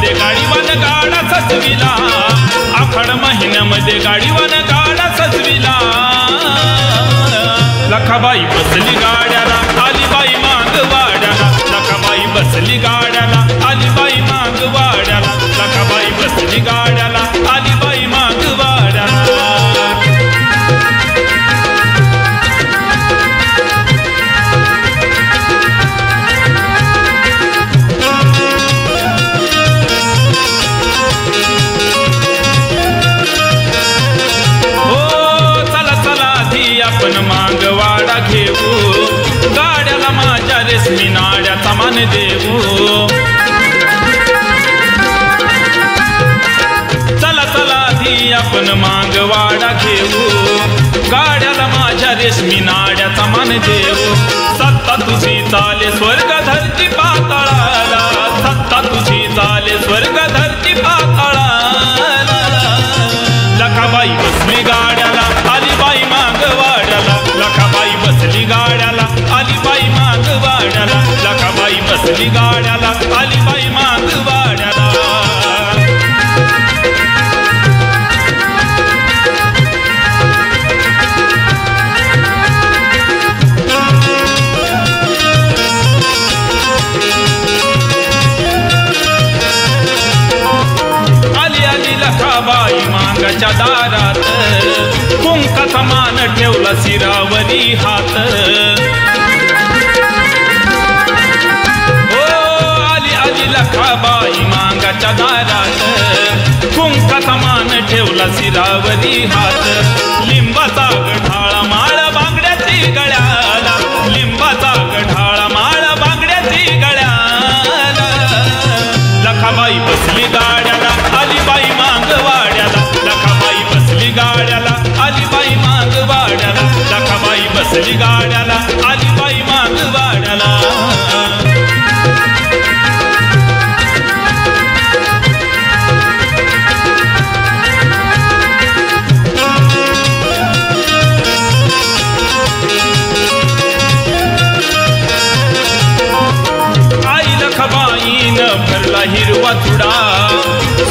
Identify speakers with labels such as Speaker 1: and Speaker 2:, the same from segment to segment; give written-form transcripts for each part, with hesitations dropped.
Speaker 1: महिन्यामध्ये गाडीवान गाडा सजविला, आखाड महिन्यामध्ये गाडीवान गाडा सजविला. लखाबाई बसली गाड्याला, आली बाई माग वाड्याला. लखाबाई बसली गाड्याला, आली बाई माग वाड्याला. लखाबाई बसली गाड्याला, आली बाई माग वाड्याला. आपण मागवाडा घेऊ, गाड्याला माझ्या रेशमी नाड्याचा मान देऊ. चला चला धी आपण मागवाडा घेऊ, गाड्याला माझ्या रेशमी नाड्याचा मान देऊ. सत्ता तुझी चाले स्वर्ग धरती पाताळाला, सत्ता तुझी चाले स्वर्ग धरती पाताळाला. लखाबाई बसली गाड्याला, आली बाई माग वाड्याला. लखाबाई बसली गाड्याला, आली बाई माग वाड्याला. लखाबाई बसली गाड्याला, आली बाई माग वाड्याला. आली आली लखाबाई मांगाच्या दारात, कुंकाचा मान ठेवला शिरावरी हात. ओ आली आली लखाबाई मांगाच्या दारात, कुंकाचा मान ठेवला शिरावरी हात. लिंबाचा गढाळा माळ बांगड्याची गळ्याला, लिंबाचा गढाळा माळ बांगड्याची गळ्याला. लखाबाई बसली गाड्याला, आली बाई मांग वाड्याला. लखाबाई बसली गाड्याला, आली बाई माग वाड्याला. लखाबाई बसली गाड्याला, आली बाई माग वाड्याला. आई लखाबाईनं भरला हिरवा चुडा,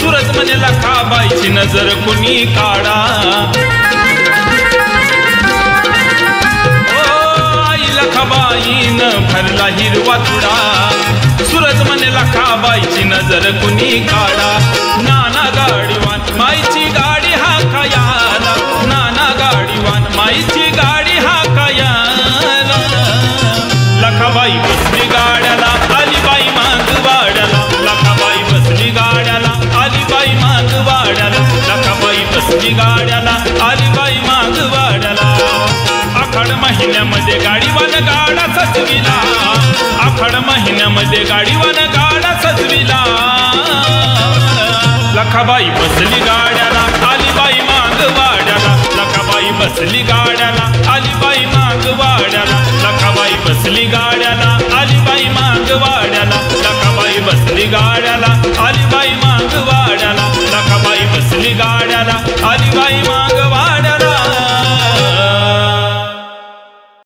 Speaker 1: सुरत म्हणजे लखाबाईची नजर कुणी काढा. लखाबाईनं भरला हिरवा चुडा, सुरत म्हणे लखाबाईची नजर कुणी काढा. नाना गाडीवान माईची गाडी हाकायाला, नाना गाडीवान माईची गाडी हाकायाला. लखाबाई बसली गाड्याला, आली बाई माग वाड्याला. लखाबाई बसली गाड्याला, आली बाई माग वाड्याला. लखाबाई बसली गाड्याला, आली बाई माग वाड्याला. आखाड महिन्यामध्ये गाडीवान गाडा सजविला, आखाड महिन्यामध्ये गाडीवान गाडा सजविला. लखाबाई बसली गाड्याला, आली बाई माग वाड्याला. लखाबाई बसली गाड्याला, आली बाई माग वाड्याला. लखाबाई बसली गाड्याला, आली बाई माग वाड्याला. लखाबाई बसली गाड्याला, आली बाई माग वाड्याला. लखाबाई बसली गाड्याला, आली